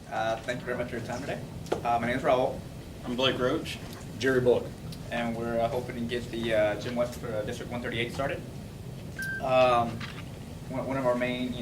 Thank you very much for your time today. My name is Raul, I'm Blake Roach. Jerry Bullock. and we're hoping to get the Jim West for District 138 started. One of our main,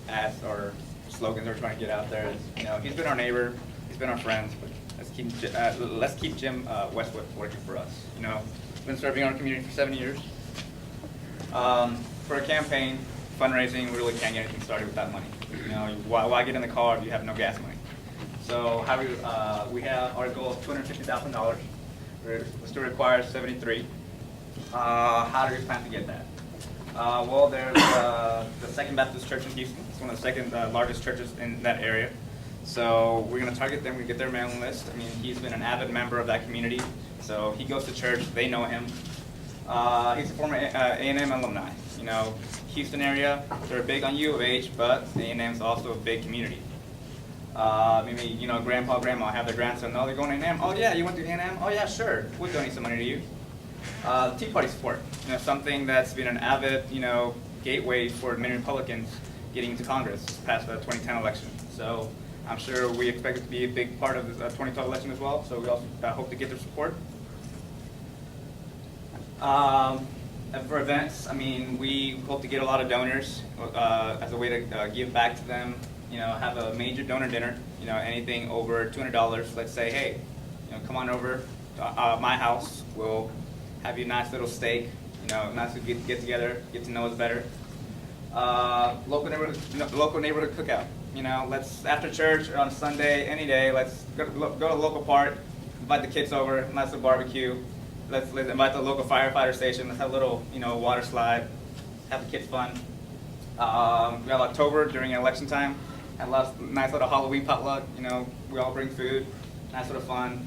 ads or slogans we're trying to get out there is, he's been our neighbor, he's been our friend, but let's keep Jim Westwood working for us. He's been serving our community for 7 years. For a campaign, fundraising, we really can't get anything started without money. Why get in the car if you have no gas money? So we have our goal of $250,000. We still require 73. How do we plan to get that? Well, there's the Second Baptist Church in Houston. It's one of the second largest churches in that area. So we're going to target them. We get their mailing list. I mean, he's been an avid member of that community. So he goes to church. They know him. He's a former A&M alumni. Houston area, they're big on U of H, but A&M is also a big community. Maybe, grandpa, grandma have their grandson, oh, they're going to A&M. Oh, yeah, you went to A&M? Oh, yeah, sure. We'll donate some money to you. Tea Party support, something that's been an avid, gateway for many Republicans getting into Congress past the 2010 election. So I'm sure we expect it to be a big part of the 2012 election as well. So we also hope to get their support. For events, we hope to get a lot of donors as a way to give back to them. Have a major donor dinner. Anything over $200. Let's say, hey, come on over to my house. We'll have you a nice little steak. Nice to get together, get to know us better. Local neighborhood cookout. Let's after church or on Sunday, any day. Let's go to the local park. Invite the kids over. Nice little barbecue. Let's invite the local firefighter station. Let's have a little, water slide. Have the kids fun. We have October during election time. Have a lot of nice little Halloween potluck. We all bring food. Nice little fun.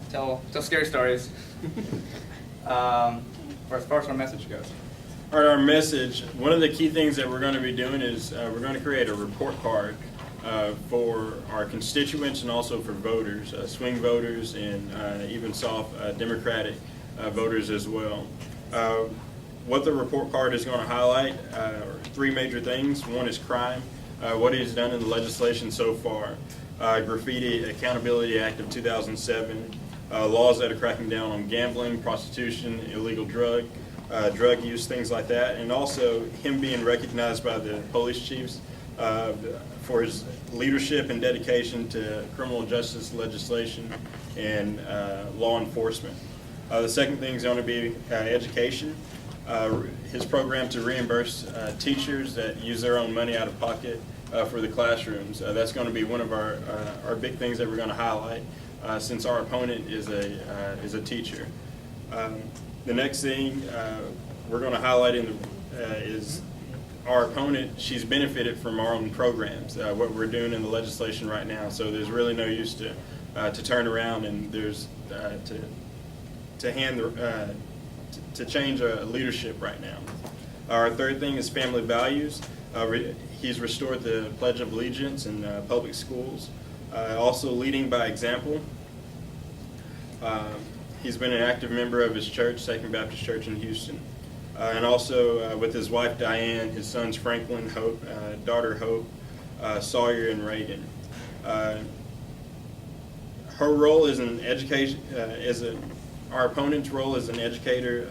Tell scary stories. As far as our message goes. All right, our message, one of the key things that we're going to be doing is we're going to create a report card for our constituents and also for voters, swing voters and even soft Democratic voters as well. What the report card is going to highlight are three major things. One is crime, what he's done in the legislation so far, Graffiti Accountability Act of 2007, laws that are cracking down on gambling, prostitution, illegal drug use, things like that, and also him being recognized by the police chiefs for his leadership and dedication to criminal justice legislation and law enforcement. The second thing is going to be education. His program to reimburse teachers that use their own money out of pocket for the classrooms. That's going to be one of our big things that we're going to highlight since our opponent is a teacher. The next thing we're going to highlight is our opponent. She's benefited from our own programs, what we're doing in the legislation right now. So there's really no use to turn around and there's to change leadership right now. Our third thing is family values. He's restored the Pledge of Allegiance in public schools. Also leading by example. He's been an active member of his church, Second Baptist Church in Houston. And also with his wife Diane, his sons Franklin, Hope, daughter Hope, Sawyer, and Reagan. Her role as an education, our opponent's role as an educator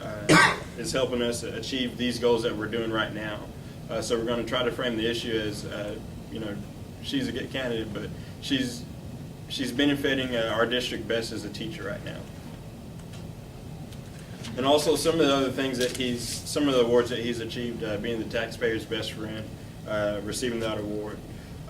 is helping us achieve these goals that we're doing right now. So we're going to try to frame the issue as, she's a good candidate, but she's benefiting our district best as a teacher right now. And also some of the other things that some of the awards that he's achieved, being the taxpayer's best friend, receiving that award.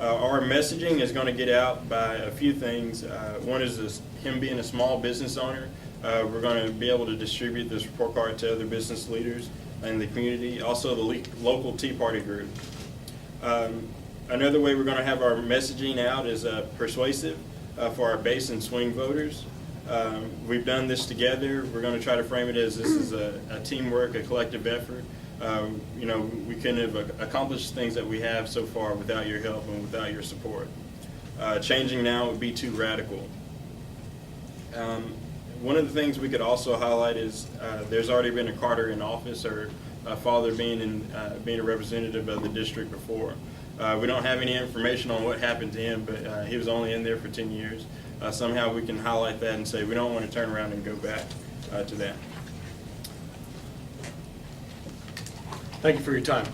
Our messaging is going to get out by a few things. One is him being a small business owner. We're going to be able to distribute this report card to other business leaders in the community, also the local Tea Party group. Another way we're going to have our messaging out is persuasive for our base and swing voters. We've done this together. We're going to try to frame it as this is a teamwork, a collective effort. We couldn't have accomplished things that we have so far without your help and without your support. Changing now would be too radical. One of the things we could also highlight is there's already been a Carter in office, or a father being a representative of the district before. We don't have any information on what happened to him, but he was only in there for 10 years. Somehow we can highlight that and say we don't want to turn around and go back to that. Thank you for your time.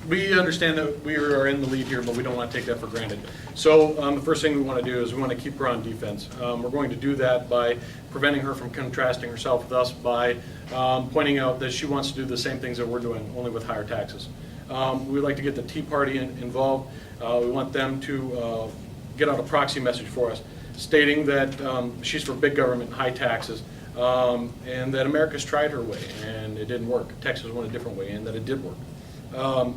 We understand that we are in the lead here, but we don't want to take that for granted. So the first thing we want to do is we want to keep her on defense. We're going to do that by preventing her from contrasting herself with us, by pointing out that she wants to do the same things that we're doing, only with higher taxes. We'd like to get the Tea Party involved. We want them to get out a proxy message for us, stating that she's for big government and high taxes, and that America's tried her way and it didn't work. Texas went a different way, and that it did work.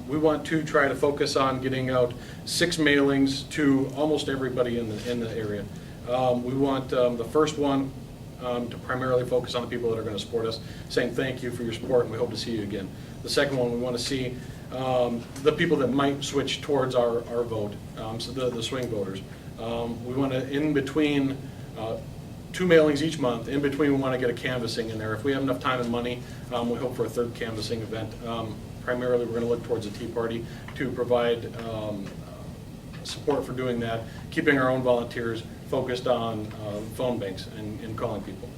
We want to try to focus on getting out 6 mailings to almost everybody in the area. We want the first one to primarily focus on the people that are going to support us, saying thank you for your support and we hope to see you again. The second one, we want to see the people that might switch towards our vote, so the swing voters. We want to, in between 2 mailings each month, in between we want to get a canvassing in there. If we have enough time and money, we hope for a 3rd canvassing event. Primarily, we're going to look towards the Tea Party to provide support for doing that, keeping our own volunteers focused on phone banks and calling people.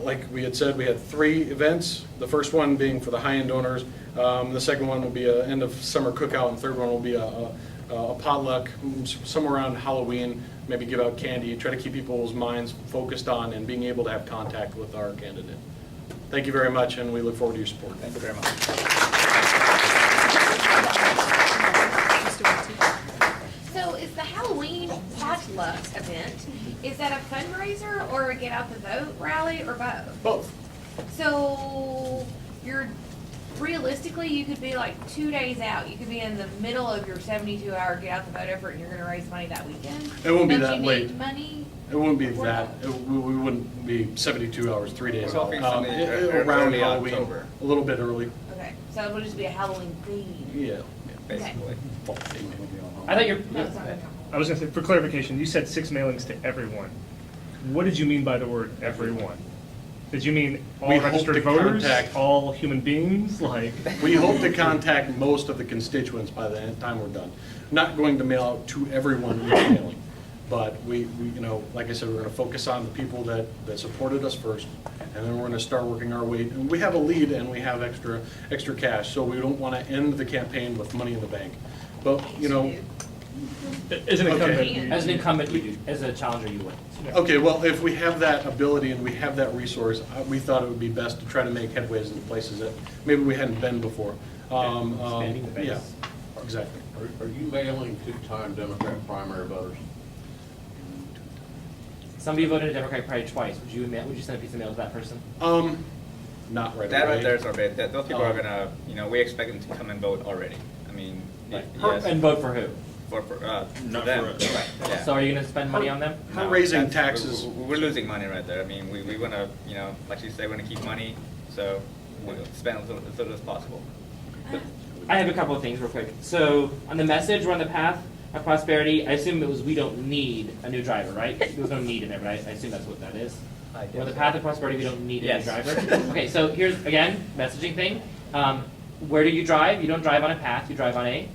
Like we had said, we had 3 events. The first one being for the high-end donors. The second one will be an end of summer cookout, and the third one will be a potluck somewhere around Halloween. Maybe give out candy, try to keep people's minds focused on and being able to have contact with our candidate. Thank you very much, and we look forward to your support. Thank you very much. So is the Halloween potluck event, is that a fundraiser or a get out the vote rally or both? Both. So you're, realistically, you could be like 2 days out. You could be in the middle of your 72-hour get out the vote effort and you're gonna raise money that weekend. It won't be Don't that you late. need money? It wouldn't be that. We wouldn't be 72 hours, 3 days We're out. hoping something Around early Halloween, October. a little bit early. Okay, so it will just be a Halloween theme. Yeah. Basically. I thought you're, No, it's not gonna I was gonna say, for clarification, you said 6 mailings to everyone. What did you mean by the word everyone? Did you mean all We hope registered to voters, contact- all human beings, like? We hope to contact most of the constituents by the time we're done. Not going to mail out to everyone each mailing, but we, you know, like I said, we're going to focus on the people that supported us first, and then we're going to start working our way. And we have a lead and we have extra cash, so we don't want to end the campaign with money in the bank. But, you know, As an incumbent. Okay. you- As an incumbent, you do. As a challenger, you would. okay, well, if we have that ability and we have that resource, we thought it would be best to try to make headways in places that maybe we hadn't been before. Expanding the base. Yeah, exactly. Are you mailing 2-time Democrat primary voters? Somebody voted a Democratic Party twice. Would you send a piece of mail to that person? Not right That away. right there is our bid. Those people are Um, gonna, you know, we expect them to come and vote already. I mean, yes, And vote for who? for Not them. for us. Right, yeah. So are you going to spend money on them? Her No, raising that's- taxes. We're losing money right there. I mean, we wanna, you know, like you say, we're gonna keep money, so we'll spend as little as possible. I have a couple of things real quick. So on the message, we're on the path of prosperity. I assume it was we don't need a new driver, right? There's no need in there, but I assume that's what that is. We're on the path of prosperity. We don't need a new Yes. driver. Okay, so here's again messaging thing. Where do you drive? You don't drive on a path. You drive on a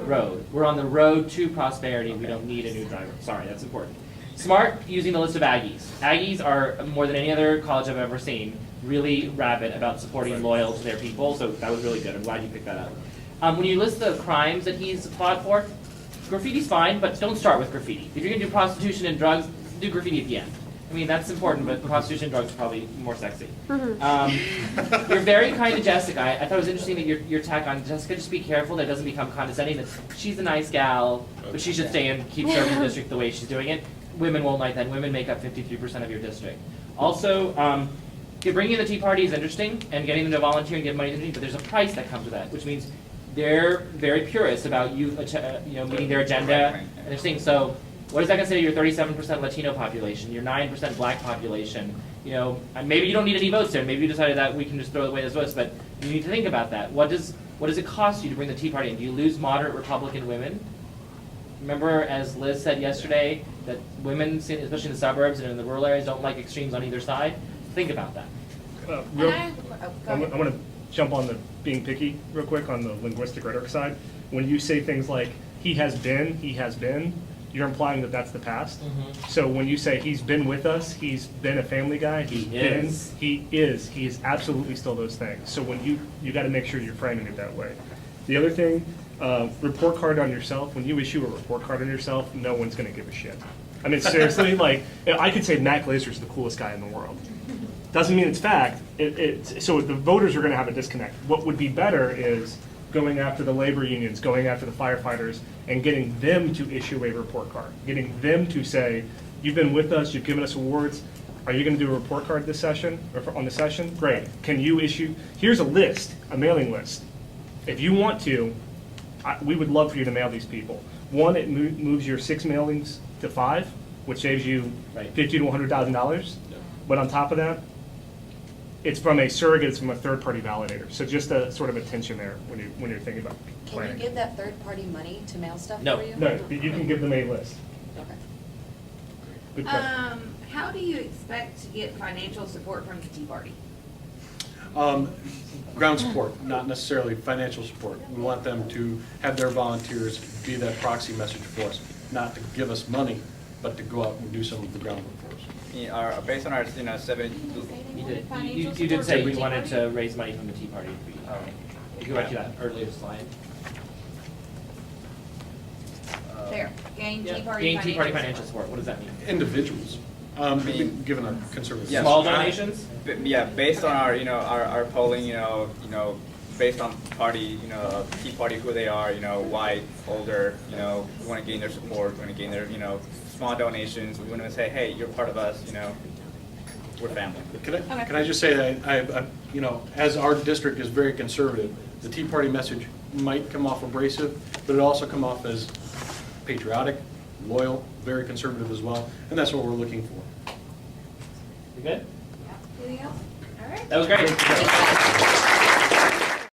road. We're on the road to prosperity. We don't need a new driver. Sorry, that's important. Smart using the list of Aggies. Aggies are, more than any other college I've ever seen, really rabid about supporting and loyal to their people, so that was really good. I'm glad you picked that up. When you list the crimes that he's fought for, graffiti's fine, but don't start with graffiti. If you're going to do prostitution and drugs, do graffiti at the end. I mean, that's important, but prostitution and drugs are probably more sexy. You're very kind to Jessica. I thought it was interesting that your tack on Jessica, just be careful that it doesn't become condescending. That she's a nice gal, but she should stay and keep serving the district the way she's doing it. Women won't like that. Women make up 53% of your district. Also, bringing in the Tea Party is interesting, and getting them to volunteer and give money is interesting, but there's a price that comes with that, which means they're very purist about you know, meeting their agenda and their things. So what is that going to say to your 37% Latino population, your 9% Black population? You know, and maybe you don't need any votes there. Maybe you decided that we can just throw away those votes, but you need to think about that. What does it cost you to bring the Tea Party in? Do you lose moderate Republican women? Remember, as Liz said yesterday, that women, especially in the suburbs and in the rural areas, don't like extremes on either side? Think about that. Real- And I I want to jump on the being picky real quick on the linguistic rhetoric side. When you say things like, he has been, you're implying that that's the past. So when you say he's been with us, he's been a family guy, He he is absolutely still those things. So when you gotta make sure you're framing it that way. The other thing, report card on yourself, when you issue a report card on yourself, no one's gonna give a shit. I mean, seriously, like, I could say Matt Glazer's the coolest guy in the world. Doesn't mean it's fact. So the voters are gonna have a disconnect. What would be better is going after the labor unions, going after the firefighters, and getting them to issue a report card. Getting them to say, you've been with us, you've given us awards, are you gonna do a report card this session, or on the session? Great. Can you issue, here's a list, a mailing list. If you want to, we would love for you to mail these people. One, it moves your 6 mailings to 5, which saves you Right. $50,000 to $100,000. But on top of that, it's from a surrogate, it's from a third-party validator. So just a sort of a tension there when you're thinking about Can you planning. give that third-party money to mail stuff No. for you? No, you can give them a list. Okay. Good question. How do you expect to get financial support from the Tea Party? Ground support, not necessarily financial support. We want them to have their volunteers be that proxy message for us, not to give us money, but to go out and do some of the groundwork for us. Based on our, 7, You did say we wanted to raise money from the Tea Party. You go back to that earlier slide. There, gain Tea Party Gain Tea Party financial financial support, what does that mean? Individuals, given our conservative. Yes. Small donations? Yeah, based on our, our polling, based on party, Tea Party, who they are, white, older, we want to gain their support, we want to gain their, small donations. We want to say, hey, you're part of us, we're family. Can I just say that as our district is very conservative, the Tea Party message might come off abrasive, but it also come off as patriotic, loyal, very conservative as well, and that's what we're looking for. You good? Anything else? All right. That was great.